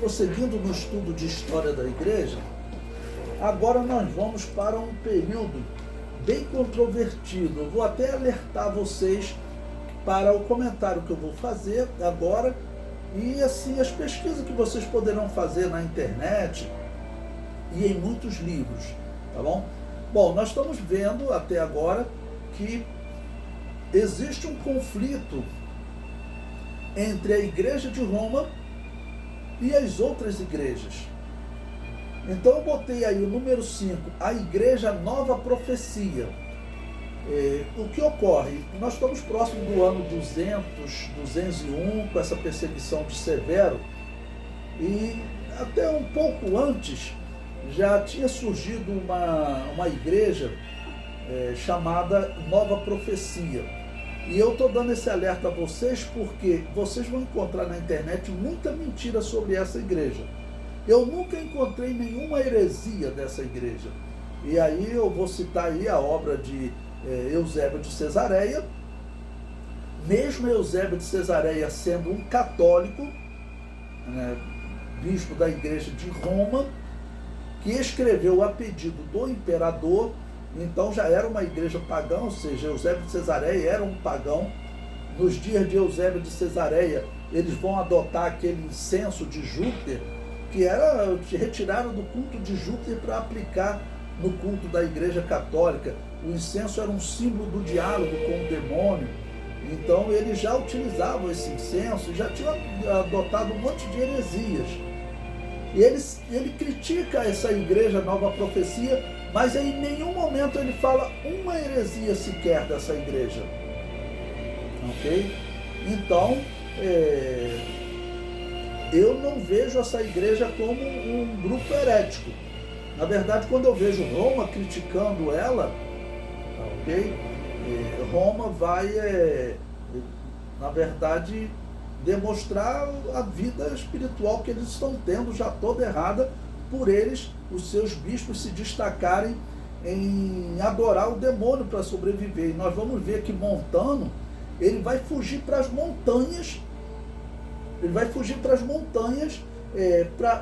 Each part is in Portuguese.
prosseguindo no estudo de história da igreja, agora nós vamos para um período bem controvertido. Eu vou até alertar vocês para o comentário que eu vou fazer agora e assim as pesquisas que vocês poderão fazer na internet e em muitos livros, tá bom? Bom, nós estamos vendo até agora que existe um conflito entre a Igreja de Roma e as outras igrejas. Então eu botei aí o número 5, a Igreja Nova Profecia. O que ocorre? Nós estamos próximos do ano 201, com essa perseguição de Severo, e até um pouco antes já tinha surgido uma igreja chamada Nova Profecia. E eu estou dando esse alerta a vocês porque vocês vão encontrar na internet muita mentira sobre essa igreja. Eu nunca encontrei nenhuma heresia dessa igreja. E aí eu vou citar aí a obra de Eusébio de Cesareia. Mesmo Eusébio de Cesareia sendo um católico, bispo da igreja de Roma, que escreveu a pedido do imperador, então já era uma igreja pagã, ou seja, Eusébio de Cesareia era um pagão. Nos dias de Eusébio de Cesareia, eles vão adotar aquele incenso de Júpiter, que retiraram do culto de Júpiter para aplicar no culto da igreja católica. O incenso era um símbolo do diálogo com o demônio, então eles já utilizavam esse incenso e já tinham adotado um monte de heresias. E ele critica essa igreja Nova Profecia, mas em nenhum momento ele fala uma heresia sequer dessa igreja. Ok? Então, eu não vejo essa igreja como um grupo herético. Na verdade, quando eu vejo Roma criticando ela, ok? Roma vai, na verdade, demonstrar a vida espiritual que eles estão tendo já toda errada por eles, os seus bispos se destacarem em adorar o demônio para sobreviver. E nós vamos ver que Montano, ele vai fugir para as montanhas,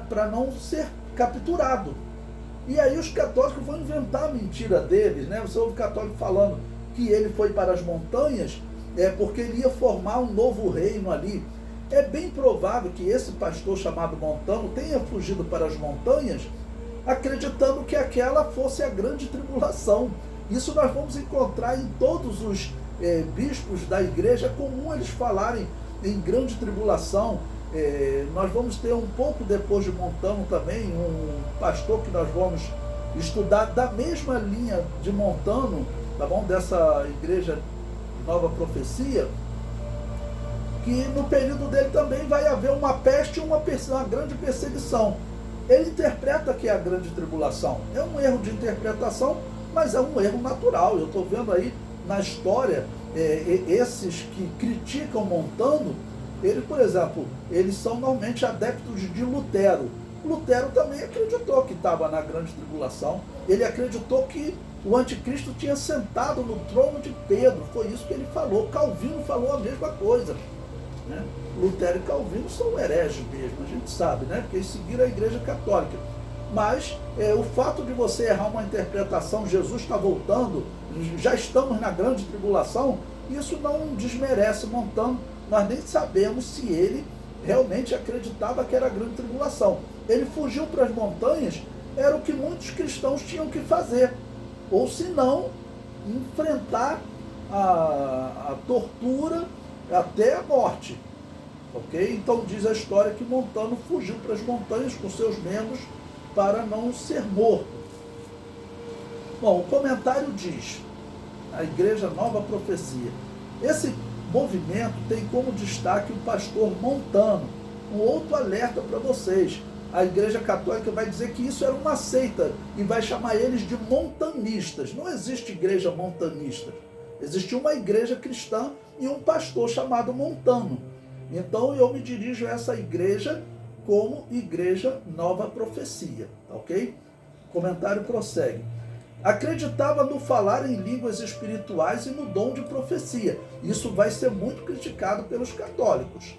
para não ser capturado. E aí os católicos vão inventar a mentira deles, né? Você ouve católico falando que ele foi para as montanhas porque ele ia formar um novo reino ali. É bem provável que esse pastor chamado Montano tenha fugido para as montanhas acreditando que aquela fosse a grande tribulação. Isso nós vamos encontrar em todos os bispos da igreja. É comum eles falarem em grande tribulação. Nós vamos ter um pouco depois de Montano também um pastor que nós vamos estudar da mesma linha de Montano, tá bom? Dessa igreja Nova Profecia, que no período dele também vai haver uma peste e uma grande perseguição. Ele interpreta que é a grande tribulação. É um erro de interpretação, mas é um erro natural. Eu estou vendo aí na história, esses que criticam Montano, ele, por exemplo, eles são normalmente adeptos de Lutero. Lutero também acreditou que estava na grande tribulação. Ele acreditou que o anticristo tinha sentado no trono de Pedro. Foi isso que ele falou. Calvino falou a mesma coisa, né? Lutero e Calvino são hereges mesmo, a gente sabe, né? Porque eles seguiram a igreja católica. Mas o fato de você errar uma interpretação, Jesus está voltando, já estamos na grande tribulação, isso não desmerece Montano. Nós nem sabemos se ele realmente acreditava que era a grande tribulação. Ele fugiu para as montanhas, era o que muitos cristãos tinham que fazer. Ou se não, enfrentar a tortura até a morte. Ok? Então diz a história que Montano fugiu para as montanhas com seus membros para não ser morto. Bom, o comentário diz, a Igreja Nova Profecia. Esse movimento tem como destaque o pastor Montano. Um outro alerta para vocês. A Igreja Católica vai dizer que isso era uma seita e vai chamar eles de montanistas. Não existe igreja montanista. Existe uma igreja cristã e um pastor chamado Montano. Então eu me dirijo a essa igreja como Igreja Nova Profecia, ok? O comentário prossegue. Acreditava no falar em línguas espirituais e no dom de profecia. Isso vai ser muito criticado pelos católicos.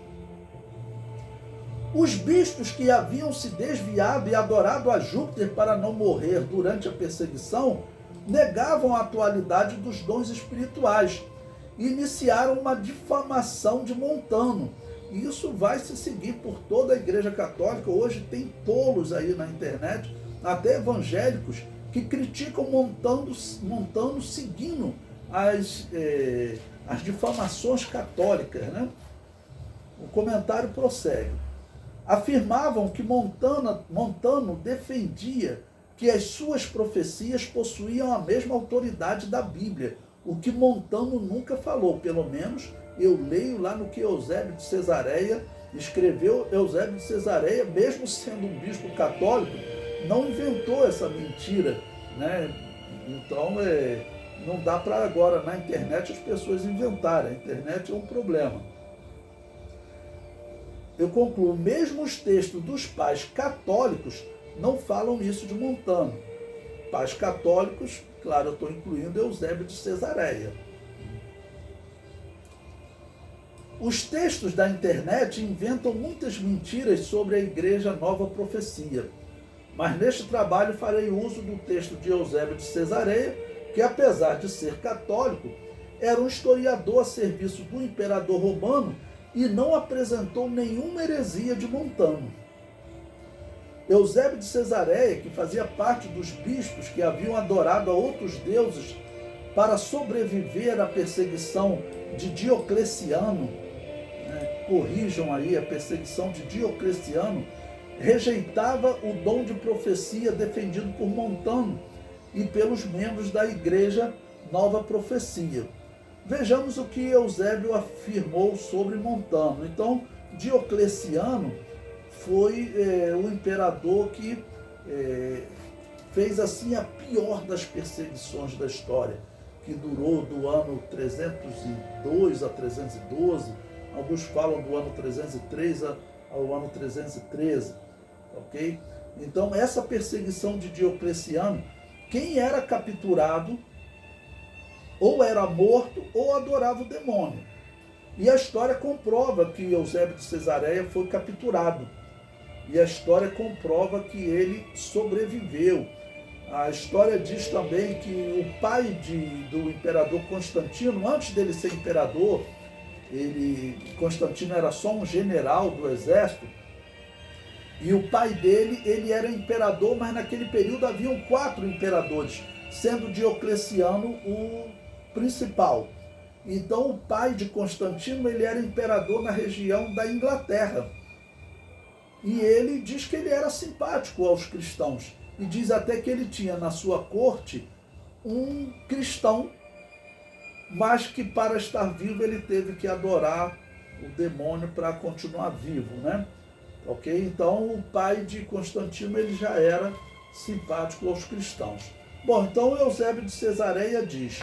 Os bispos que haviam se desviado e adorado a Júpiter para não morrer durante a perseguição negavam a atualidade dos dons espirituais e iniciaram uma difamação de Montano. E isso vai se seguir por toda a Igreja Católica. Hoje tem tolos aí na internet, até evangélicos, que criticam Montano seguindo as difamações católicas, né? O comentário prossegue. Afirmavam que Montano defendia que as suas profecias possuíam a mesma autoridade da Bíblia, o que Montano nunca falou. Pelo menos eu leio lá no que Eusébio de Cesareia escreveu. Eusébio de Cesareia, mesmo sendo um bispo católico, não inventou essa mentira, né? Então não dá para agora na internet as pessoas inventarem. A internet é um problema. Eu concluo, mesmo os textos dos pais católicos não falam isso de Montano. Pais católicos, claro, eu estou incluindo Eusébio de Cesareia. Os textos da internet inventam muitas mentiras sobre a Igreja Nova Profecia. Mas neste trabalho farei uso do texto de Eusébio de Cesareia, que apesar de ser católico, era um historiador a serviço do imperador romano e não apresentou nenhuma heresia de Montano. Eusébio de Cesareia, que fazia parte dos bispos que haviam adorado a outros deuses para sobreviver à perseguição de Diocleciano, né, corrijam aí, a perseguição de Diocleciano, rejeitava o dom de profecia defendido por Montano e pelos membros da Igreja Nova Profecia. Vejamos o que Eusébio afirmou sobre Montano. Então, Diocleciano foi o imperador que fez assim a pior das perseguições da história, que durou do ano 302 a 312, alguns falam do ano 303 ao ano 313, ok? Então, essa perseguição de Diocleciano, quem era capturado ou era morto ou adorava o demônio. E a história comprova que Eusébio de Cesareia foi capturado. E a história comprova que ele sobreviveu. A história diz também que o pai do imperador Constantino, antes dele ser imperador, Constantino era só um general do exército, e o pai dele, ele era imperador, mas naquele período haviam 4 imperadores, sendo Diocleciano o principal. Então o pai de Constantino, ele era imperador na região da Inglaterra. E ele diz que ele era simpático aos cristãos. E diz até que ele tinha na sua corte um cristão, mas que para estar vivo ele teve que adorar o demônio para continuar vivo, né? Ok? Então o pai de Constantino, ele já era simpático aos cristãos. Bom, então Eusébio de Cesareia diz: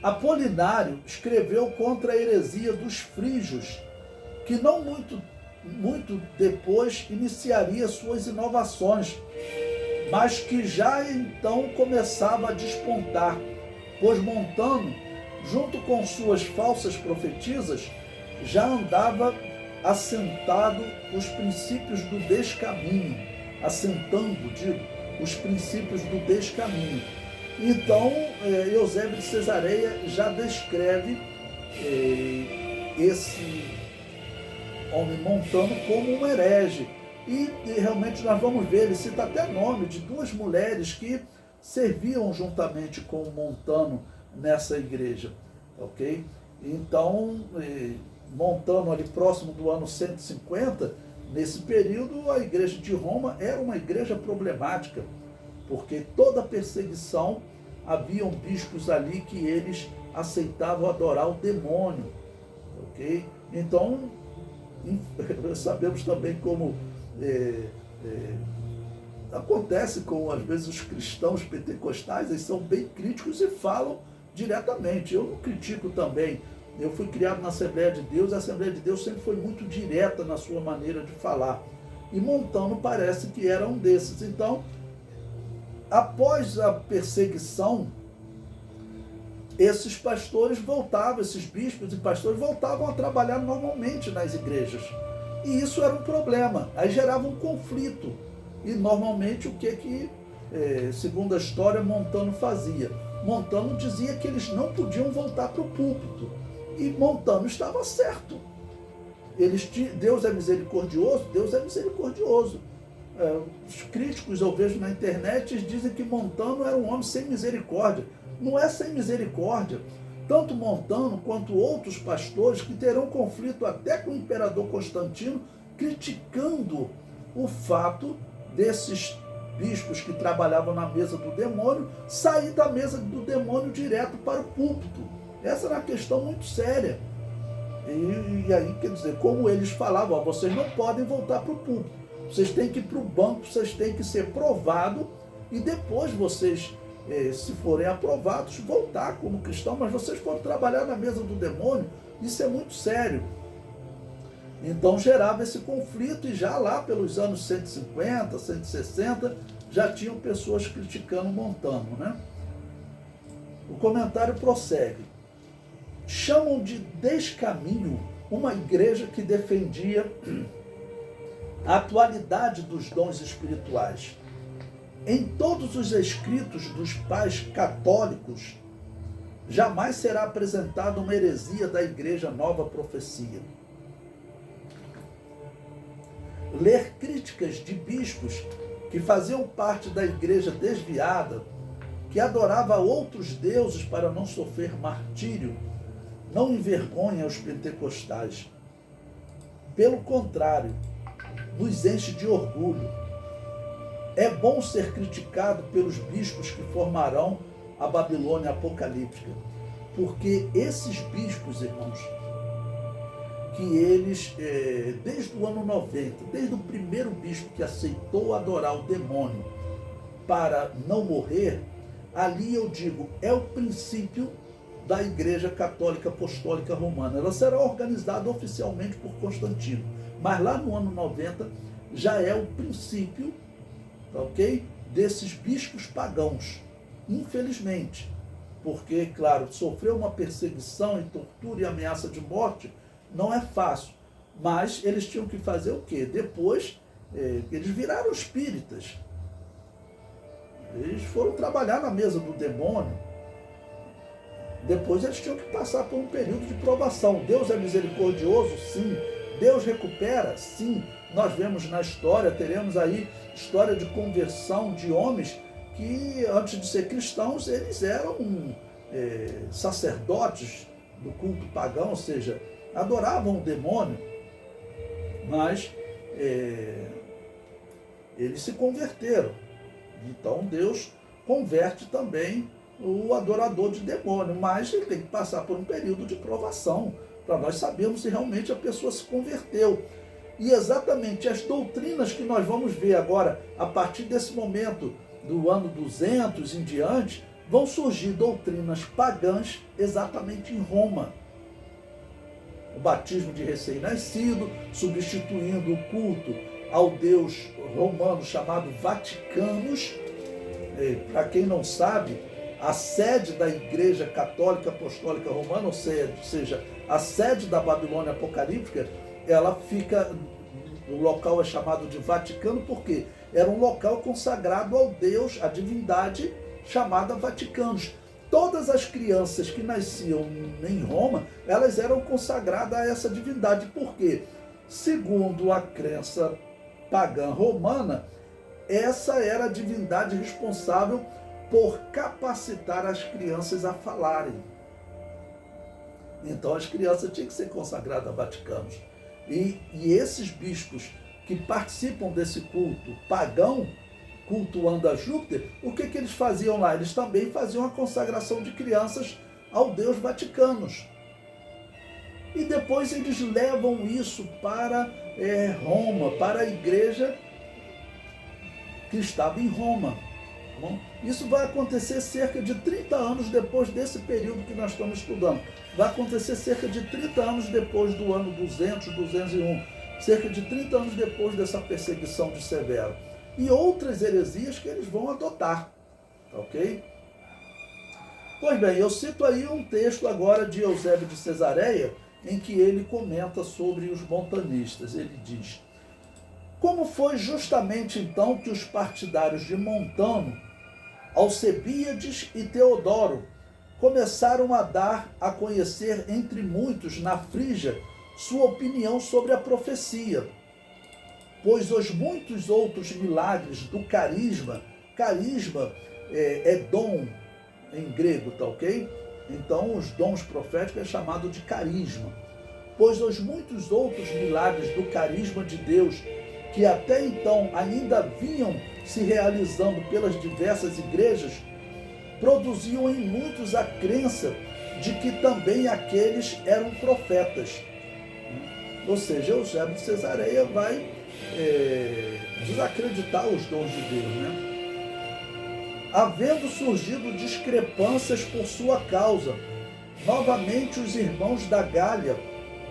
Apolinário escreveu contra a heresia dos frígios, que não muito depois iniciaria suas inovações, mas que já então começava a despontar, pois Montano, junto com suas falsas profetisas, já andava assentando os princípios do descaminho. Então, Eusébio de Cesareia já descreve esse homem Montano como um herege. E realmente nós vamos ver, ele cita até nome de 2 mulheres que serviam juntamente com Montano nessa igreja. Ok? Então, Montano ali próximo do ano 150, nesse período a igreja de Roma era uma igreja problemática, porque toda perseguição haviam bispos ali que eles aceitavam adorar o demônio, ok? Então, sabemos também como acontece com, às vezes, os cristãos pentecostais, eles são bem críticos e falam diretamente. Eu não critico também. Eu fui criado na Assembleia de Deus, a Assembleia de Deus sempre foi muito direta na sua maneira de falar. E Montano parece que era um desses. Então, após a perseguição, esses pastores voltavam, esses bispos e pastores voltavam a trabalhar normalmente nas igrejas. E isso era um problema, aí gerava um conflito. E normalmente o que segundo a história, Montano fazia? Montano dizia que eles não podiam voltar para o púlpito. E Montano estava certo. Deus é misericordioso, Deus é misericordioso. Os críticos, eu vejo na internet, dizem que Montano era um homem sem misericórdia. Não é sem misericórdia. Tanto Montano quanto outros pastores que terão conflito até com o imperador Constantino, criticando o fato desses bispos que trabalhavam na mesa do demônio sair da mesa do demônio direto para o púlpito. Essa era uma questão muito séria. E aí, quer dizer, como eles falavam, vocês não podem voltar para o púlpito, vocês têm que ir para o banco, vocês têm que ser provados e depois vocês, se forem aprovados, voltar como cristão, mas vocês podem trabalhar na mesa do demônio, isso é muito sério. Então gerava esse conflito e já lá pelos anos 150, 160, já tinham pessoas criticando Montano, né? O comentário prossegue. Chamam de descaminho uma igreja que defendia a atualidade dos dons espirituais. Em todos os escritos dos pais católicos, jamais será apresentada uma heresia da Igreja Nova Profecia. Ler críticas de bispos que faziam parte da igreja desviada, que adorava outros deuses para não sofrer martírio, não envergonha os pentecostais. Pelo contrário, nos enche de orgulho. É bom ser criticado pelos bispos que formarão a Babilônia apocalíptica, porque esses bispos, irmãos, que eles, desde o ano 90, desde o primeiro bispo que aceitou adorar o demônio para não morrer, ali eu digo, é o princípio da Igreja Católica Apostólica Romana. Ela será organizada oficialmente por Constantino, mas lá no ano 90 já é o princípio, ok, desses bispos pagãos, infelizmente, porque, claro, sofreu uma perseguição e tortura e ameaça de morte não é fácil, mas eles tinham que fazer o quê? Depois, eles viraram espíritas, eles foram trabalhar na mesa do demônio, depois eles tinham que passar por um período de provação. Deus é misericordioso? Sim. Deus recupera? Sim. Nós vemos na história, teremos aí história de conversão de homens que, antes de ser cristãos, eles eram sacerdotes do culto pagão, ou seja, adoravam o demônio, mas eles se converteram. Então Deus converte também o adorador de demônio, mas ele tem que passar por um período de provação, para nós sabermos se realmente a pessoa se converteu. E exatamente as doutrinas que nós vamos ver agora, a partir desse momento, do ano 200 em diante, vão surgir doutrinas pagãs exatamente em Roma. O batismo de recém-nascido, substituindo o culto ao deus romano chamado Vaticanos. Para quem não sabe, a sede da Igreja Católica Apostólica Romana, ou seja, a sede da Babilônia Apocalíptica, ela fica, o local é chamado de Vaticano porque era um local consagrado ao Deus, à divindade chamada Vaticanos. Todas as crianças que nasciam em Roma, elas eram consagradas a essa divindade, porque, segundo a crença pagã romana, essa era a divindade responsável por capacitar as crianças a falarem. Então as crianças tinham que ser consagradas a Vaticanos. E esses bispos que participam desse culto pagão, cultuando a Júpiter, o que eles faziam lá? Eles também faziam a consagração de crianças ao deus Vaticanos. E depois eles levam isso para Roma, para a igreja que estava em Roma. Bom, isso vai acontecer cerca de 30 anos depois desse período que nós estamos estudando. Vai acontecer cerca de 30 anos depois do ano 200, 201. Cerca de 30 anos depois dessa perseguição de Severo. E outras heresias que eles vão adotar. Ok? Pois bem, eu cito aí um texto agora de Eusébio de Cesareia, em que ele comenta sobre os montanistas. Ele diz: como foi justamente então que os partidários de Montano, Alcebiades e Teodoro começaram a dar a conhecer entre muitos na Frígia sua opinião sobre a profecia, pois os muitos outros milagres do carisma é dom em grego, tá ok? Então os dons proféticos é chamado de carisma, pois os muitos outros milagres do carisma de Deus, que até então ainda vinham se realizando pelas diversas igrejas, produziam em muitos a crença de que também aqueles eram profetas. Ou seja, Eusébio de Cesareia vai desacreditar os dons de Deus, né? Havendo surgido discrepâncias por sua causa, novamente os irmãos da Gália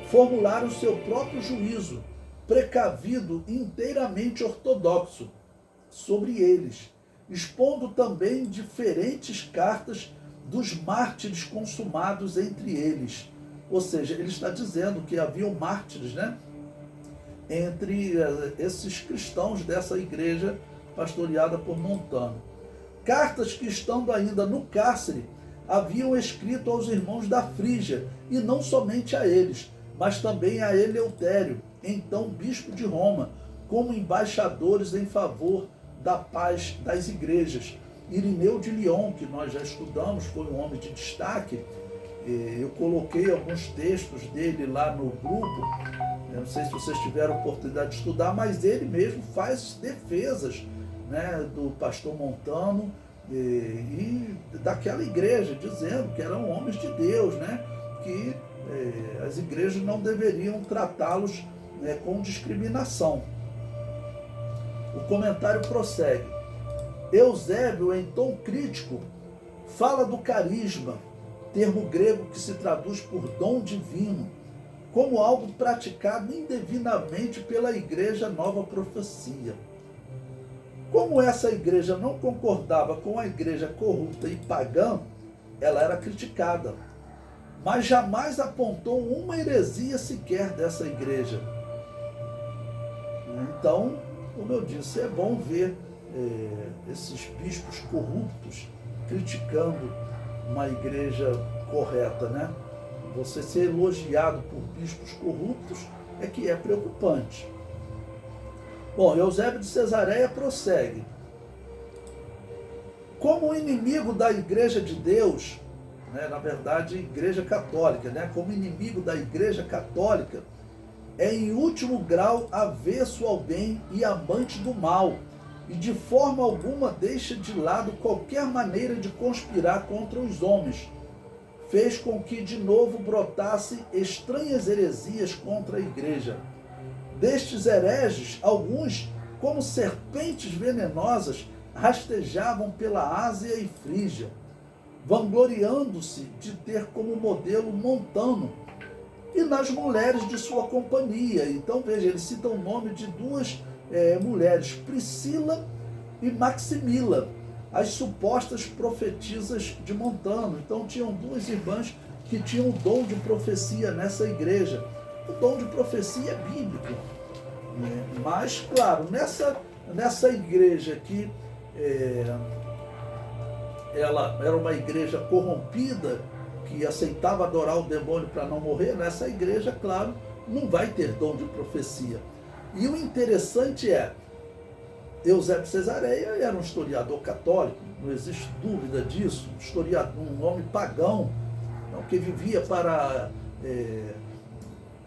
formularam seu próprio juízo, precavido e inteiramente ortodoxo, sobre eles, expondo também diferentes cartas dos mártires consumados entre eles. Ou seja, ele está dizendo que haviam mártires, né, entre esses cristãos dessa igreja pastoreada por Montano. Cartas que, estando ainda no cárcere, haviam escrito aos irmãos da Frígia, e não somente a eles, mas também a Eleutério, então bispo de Roma, como embaixadores em favor da paz das igrejas. Irineu de Lyon, que nós já estudamos, foi um homem de destaque. Eu coloquei alguns textos dele lá no grupo, eu não sei se vocês tiveram oportunidade de estudar, mas ele mesmo faz defesas, né, do pastor Montano e daquela igreja, dizendo que eram homens de Deus, né, que as igrejas não deveriam tratá-los com discriminação. O comentário prossegue. Eusébio, em tom crítico, fala do carisma, termo grego que se traduz por dom divino, como algo praticado indevidamente pela igreja Nova Profecia. Como essa igreja não concordava com a igreja corrupta e pagã, ela era criticada, mas jamais apontou uma heresia sequer dessa igreja. Então, como eu disse, é bom ver esses bispos corruptos criticando uma igreja correta, né? Você ser elogiado por bispos corruptos é que é preocupante. Bom, Eusébio de Cesareia prossegue. Como inimigo da igreja de Deus, né, na verdade, igreja católica, né, como inimigo da igreja católica, é em último grau avesso ao bem e amante do mal, e de forma alguma deixa de lado qualquer maneira de conspirar contra os homens. Fez com que de novo brotasse estranhas heresias contra a igreja. Destes hereges, alguns, como serpentes venenosas, rastejavam pela Ásia e Frígia, vangloriando-se de ter como modelo Montano, e nas mulheres de sua companhia. Então, veja, ele cita o nome de duas mulheres, Priscila e Maximila, as supostas profetisas de Montano. Então, tinham duas irmãs que tinham o dom de profecia nessa igreja. O dom de profecia é bíblico. Mas, claro, nessa igreja que ela era uma igreja corrompida, que aceitava adorar o demônio para não morrer, nessa igreja, claro, não vai ter dom de profecia. E o interessante é, Eusébio de Cesareia era um historiador católico, não existe dúvida disso, um homem pagão, que vivia para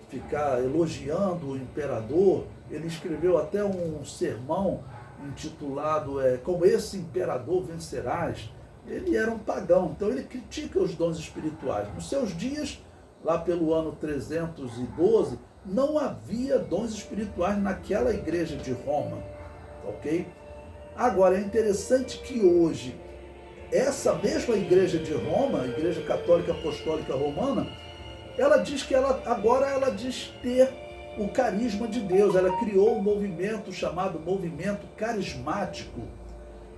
ficar elogiando o imperador. Ele escreveu até um sermão intitulado Como esse imperador vencerás. Ele era um pagão, então ele critica os dons espirituais. Nos seus dias, lá pelo ano 312, não havia dons espirituais naquela igreja de Roma, ok? Agora, é interessante que hoje, essa mesma igreja de Roma, a Igreja Católica Apostólica Romana, ela diz que agora ela diz ter o carisma de Deus. Ela criou um movimento chamado movimento carismático.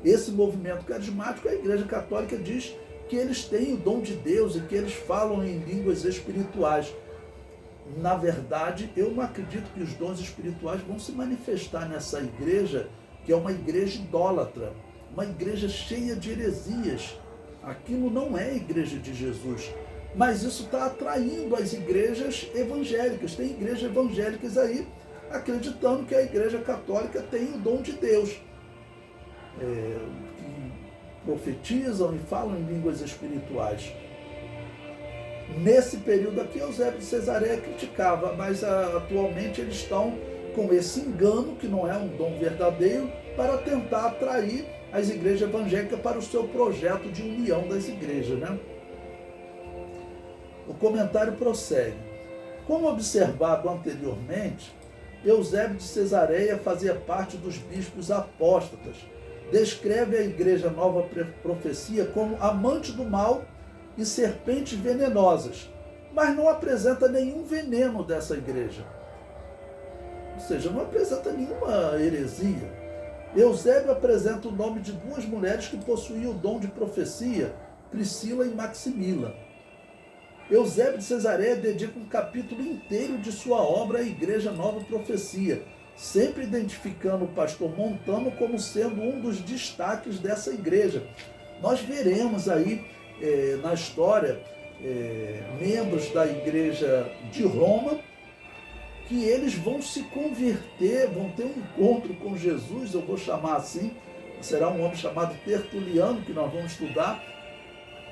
Esse movimento carismático, a Igreja Católica diz que eles têm o dom de Deus e que eles falam em línguas espirituais. na verdade, eu não acredito que os dons espirituais vão se manifestar nessa igreja, que é uma igreja idólatra, uma igreja cheia de heresias. Aquilo não é a igreja de Jesus. Mas isso está atraindo as igrejas evangélicas. Tem igrejas evangélicas aí acreditando que a igreja católica tem o dom de Deus. Que profetizam e falam em línguas espirituais. Nesse período aqui, Eusébio de Cesareia criticava, mas atualmente eles estão com esse engano, que não é um dom verdadeiro, para tentar atrair as igrejas evangélicas para o seu projeto de união das igrejas, né? O comentário prossegue. Como observado anteriormente, Eusébio de Cesareia fazia parte dos bispos apóstatas. Descreve a igreja Nova Profecia como amante do mal e serpentes venenosas, mas não apresenta nenhum veneno dessa igreja. Ou seja, não apresenta nenhuma heresia. Eusébio apresenta o nome de duas mulheres que possuíam o dom de profecia, Priscila e Maximila. Eusébio de Cesareia dedica um capítulo inteiro de sua obra à Igreja Nova Profecia, sempre identificando o pastor Montano como sendo um dos destaques dessa igreja. Nós veremos aí na história membros da Igreja de Roma, que eles vão se converter, vão ter um encontro com Jesus, eu vou chamar assim, será um homem chamado Tertuliano, que nós vamos estudar,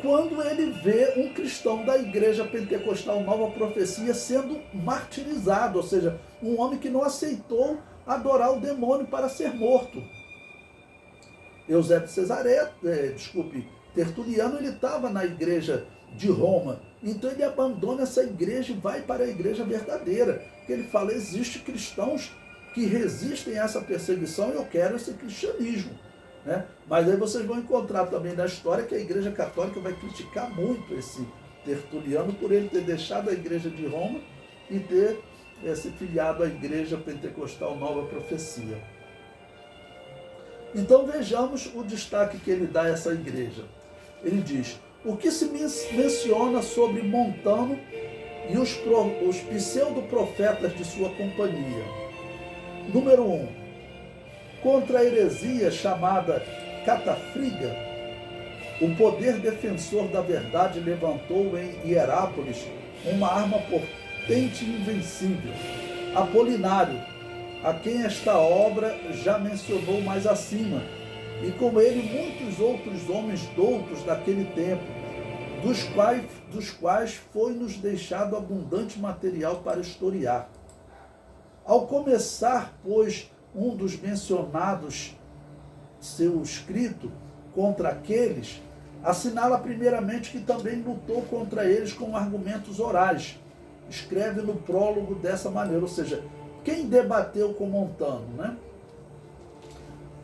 quando ele vê um cristão da Igreja Pentecostal Nova Profecia sendo martirizado, ou seja, um homem que não aceitou adorar o demônio para ser morto. Eusébio de Cesareia, Tertuliano, ele estava na Igreja de Roma, então ele abandona essa igreja e vai para a igreja verdadeira, porque ele fala, existem cristãos que resistem a essa perseguição e eu quero esse cristianismo. Né? Mas aí vocês vão encontrar também na história que a Igreja Católica vai criticar muito esse Tertuliano por ele ter deixado a Igreja de Roma e ter se filiado à Igreja Pentecostal Nova Profecia. Então vejamos o destaque que ele dá a essa igreja. Ele diz, o que se menciona sobre Montano e os pseudo-profetas de sua companhia? Número 1. Contra a heresia chamada catafriga, o poder defensor da verdade levantou em Hierápolis uma arma potente e invencível. Apolinário, a quem esta obra já mencionou mais acima, e com ele muitos outros homens doutos daquele tempo, dos quais foi-nos deixado abundante material para historiar. Ao começar, pois, um dos mencionados, seu escrito contra aqueles, assinala primeiramente que também lutou contra eles com argumentos orais. Escreve no prólogo dessa maneira, ou seja, quem debateu com Montano, né?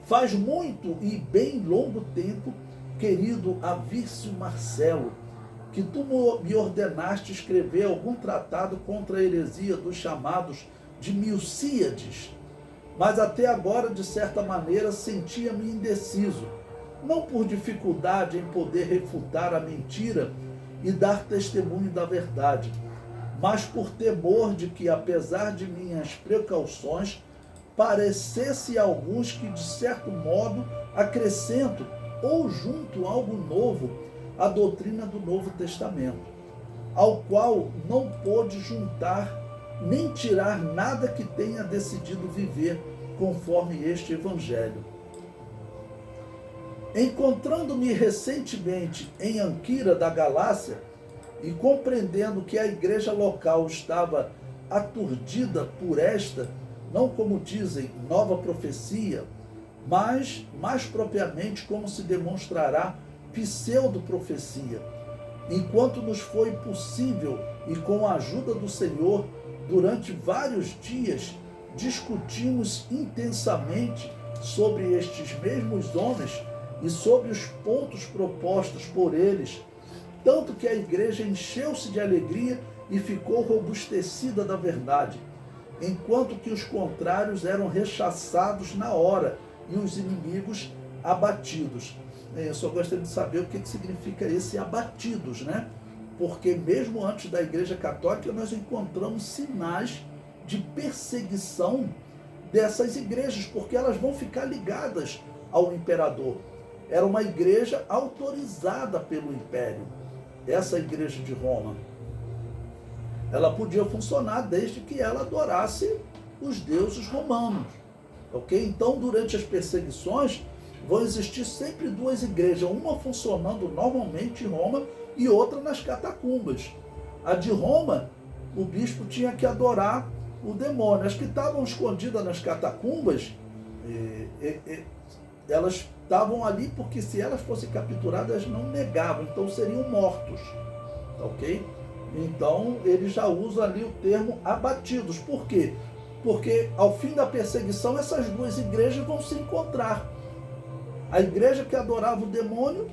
Faz muito e bem longo tempo, querido Avírcio Marcelo, que tu me ordenaste escrever algum tratado contra a heresia dos chamados de Milcíades, mas até agora, de certa maneira, sentia-me indeciso, não por dificuldade em poder refutar a mentira e dar testemunho da verdade, mas por temor de que, apesar de minhas precauções, parecesse a alguns que, de certo modo, acrescento ou junto algo novo à doutrina do Novo Testamento, ao qual não pôde juntar nem tirar nada que tenha decidido viver conforme este Evangelho. Encontrando-me recentemente em Anquira da Galácia e compreendendo que a igreja local estava aturdida por esta, não como dizem, nova profecia, mas mais propriamente como se demonstrará pseudo-profecia, enquanto nos foi possível e com a ajuda do Senhor, durante vários dias, discutimos intensamente sobre estes mesmos homens e sobre os pontos propostos por eles, tanto que a igreja encheu-se de alegria e ficou robustecida da verdade, enquanto que os contrários eram rechaçados na hora e os inimigos abatidos. Eu só gostaria de saber o que significa esse abatidos, né? porque mesmo antes da Igreja Católica nós encontramos sinais de perseguição dessas igrejas, porque elas vão ficar ligadas ao imperador. Era uma igreja autorizada pelo império, essa igreja de Roma. Ela podia funcionar desde que ela adorasse os deuses romanos, ok? Então, durante as perseguições, vão existir sempre duas igrejas, uma funcionando normalmente em Roma e outra nas catacumbas. A de Roma, o bispo tinha que adorar o demônio. As que estavam escondidas nas catacumbas, elas estavam ali porque se elas fossem capturadas, elas não negavam, então seriam mortos, ok? Então, ele já usa ali o termo abatidos. Por quê? Porque ao fim da perseguição, essas duas igrejas vão se encontrar. A igreja que adorava o demônio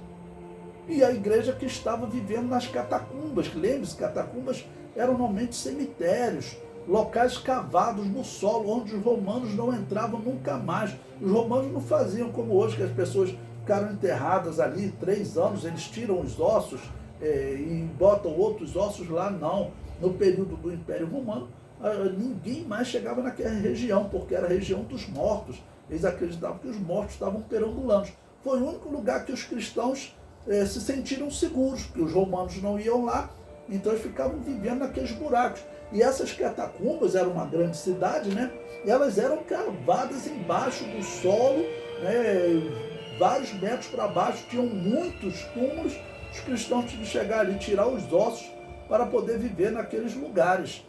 e a igreja que estava vivendo nas catacumbas. Lembre-se, catacumbas eram normalmente cemitérios, locais cavados no solo, onde os romanos não entravam nunca mais. Os romanos não faziam como hoje, que as pessoas ficaram enterradas ali 3 anos, eles tiram os ossos e botam outros ossos lá. Não. No período do Império Romano, ninguém mais chegava naquela região, porque era a região dos mortos. Eles acreditavam que os mortos estavam perambulando. Foi o único lugar que os cristãos se sentiram seguros, porque os romanos não iam lá, então eles ficavam vivendo naqueles buracos. E essas catacumbas, era uma grande cidade, né? E elas eram cavadas embaixo do solo, né? Vários metros para baixo, tinham muitos túmulos. Os cristãos tinham que chegar ali, tirar os ossos para poder viver naqueles lugares.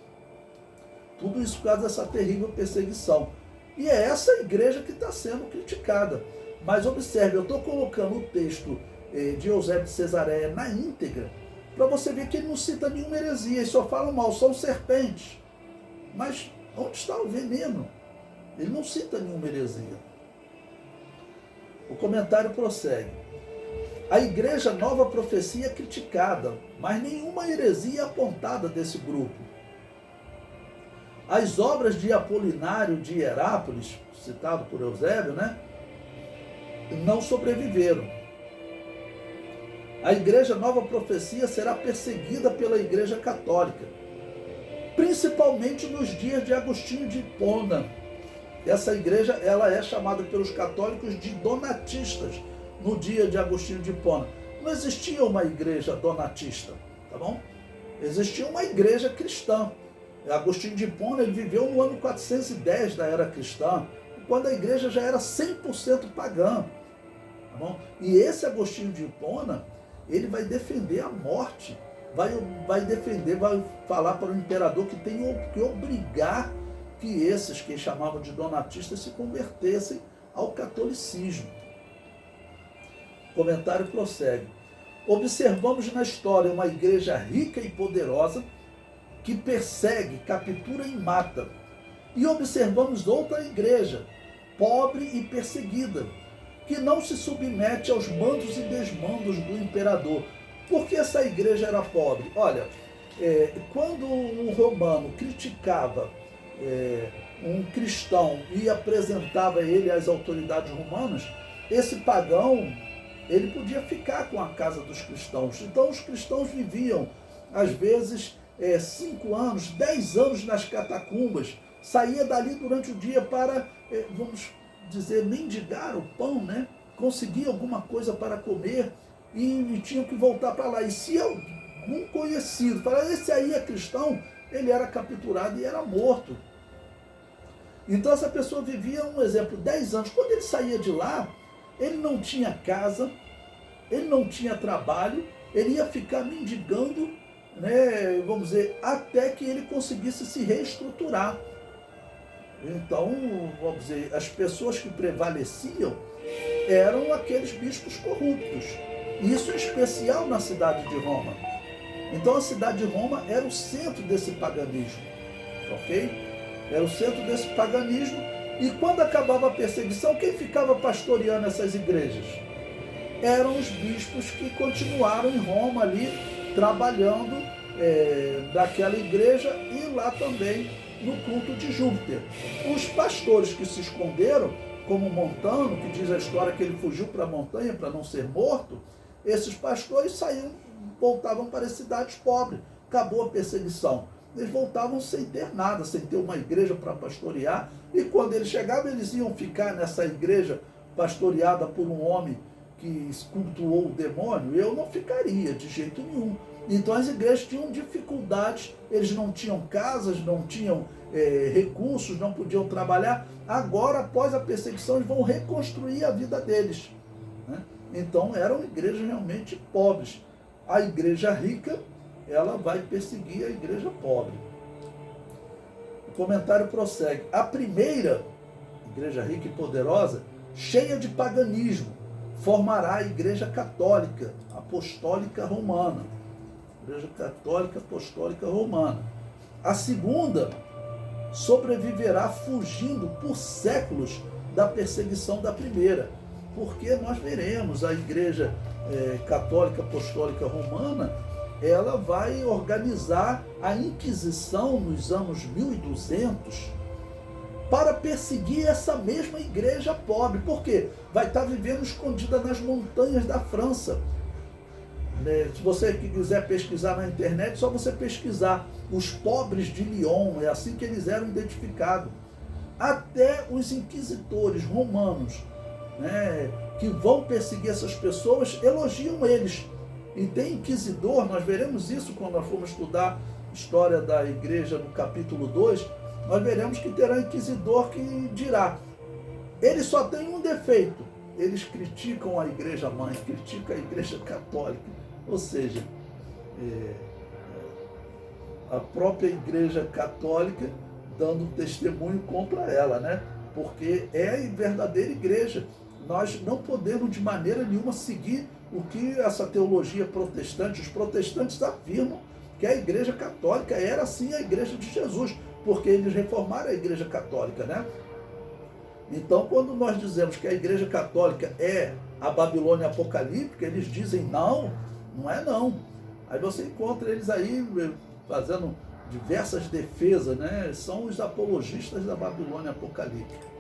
Tudo isso por causa dessa terrível perseguição. E é essa igreja que está sendo criticada. Mas observe, eu estou colocando o texto de Eusébio de Cesareia na íntegra, para você ver que ele não cita nenhuma heresia, ele só fala mal, são serpentes. Mas onde está o veneno? Ele não cita nenhuma heresia. O comentário prossegue. A igreja Nova Profecia é criticada, mas nenhuma heresia é apontada desse grupo. As obras de Apolinário de Hierápolis, citado por Eusébio, né, não sobreviveram. A igreja Nova Profecia será perseguida pela igreja católica, principalmente nos dias de Agostinho de Hipona. Essa igreja ela é chamada pelos católicos de donatistas no dia de Agostinho de Hipona. Não existia uma igreja donatista, tá bom? Existia uma igreja cristã. Agostinho de Hipona ele viveu no ano 410 da era cristã, quando a igreja já era 100% pagã. Tá bom? E esse Agostinho de Hipona, ele vai defender a morte, vai defender, vai falar para o imperador que tem que obrigar que esses que chamavam de donatistas se convertessem ao catolicismo. O comentário prossegue. Observamos na história uma igreja rica e poderosa que persegue, captura e mata. E observamos outra igreja, pobre e perseguida, que não se submete aos mandos e desmandos do imperador. Por que essa igreja era pobre? Olha, quando um romano criticava um cristão e apresentava ele às autoridades romanas, esse pagão ele podia ficar com a casa dos cristãos. Então os cristãos viviam, às vezes, 5 anos, 10 anos nas catacumbas, saía dali durante o dia para, vamos dizer, mendigar o pão, né? Conseguir alguma coisa para comer e tinham que voltar para lá. E se algum conhecido falar, esse aí é cristão, ele era capturado e era morto. Então essa pessoa vivia, um exemplo, 10 anos. Quando ele saía de lá, ele não tinha casa, ele não tinha trabalho, ele ia ficar mendigando, né, vamos dizer, até que ele conseguisse se reestruturar. Então, vamos dizer, as pessoas que prevaleciam eram aqueles bispos corruptos. Isso em especial na cidade de Roma. Então a cidade de Roma era o centro desse paganismo, ok? Era o centro desse paganismo. E quando acabava a perseguição, quem ficava pastoreando essas igrejas? Eram os bispos que continuaram em Roma ali, trabalhando daquela igreja e lá também no culto de Júpiter. Os pastores que se esconderam, como Montano, que diz a história que ele fugiu para a montanha para não ser morto, esses pastores saíam voltavam para as cidades pobres. Acabou a perseguição. Eles voltavam sem ter nada, sem ter uma igreja para pastorear. E quando eles chegavam, eles iam ficar nessa igreja pastoreada por um homem que cultuou o demônio. Eu não ficaria de jeito nenhum. Então as igrejas tinham dificuldades, eles não tinham casas, não tinham recursos, não podiam trabalhar. Agora, após a perseguição, eles vão reconstruir a vida deles, né? Então eram igrejas realmente pobres. A igreja rica, ela vai perseguir a igreja pobre. O comentário prossegue. A primeira, igreja rica e poderosa, cheia de paganismo, formará a igreja católica, apostólica romana. Igreja católica apostólica romana. A segunda sobreviverá fugindo por séculos da perseguição da primeira, porque nós veremos a igreja católica apostólica romana, ela vai organizar a Inquisição nos anos 1200 para perseguir essa mesma igreja pobre. Por quê? Vai estar vivendo escondida nas montanhas da França. Se você quiser pesquisar na internet, só você pesquisar os pobres de Lyon, é assim que eles eram identificados. Até os inquisitores romanos, né, que vão perseguir essas pessoas, elogiam eles. E tem inquisidor, nós veremos isso quando nós formos estudar a história da igreja no capítulo 2, nós veremos que terá inquisidor que dirá, eles só têm um defeito, eles criticam a igreja mãe, criticam a igreja católica. Ou seja, a própria igreja católica dando testemunho contra ela, né? Porque é a verdadeira igreja. Nós não podemos de maneira nenhuma seguir o que essa teologia protestante, os protestantes afirmam que a igreja católica era sim a igreja de Jesus, porque eles reformaram a igreja católica, né? Então, quando nós dizemos que a igreja católica é a Babilônia apocalíptica, eles dizem não, não é não. Aí você encontra eles aí fazendo diversas defesas, né? São os apologistas da Babilônia apocalíptica.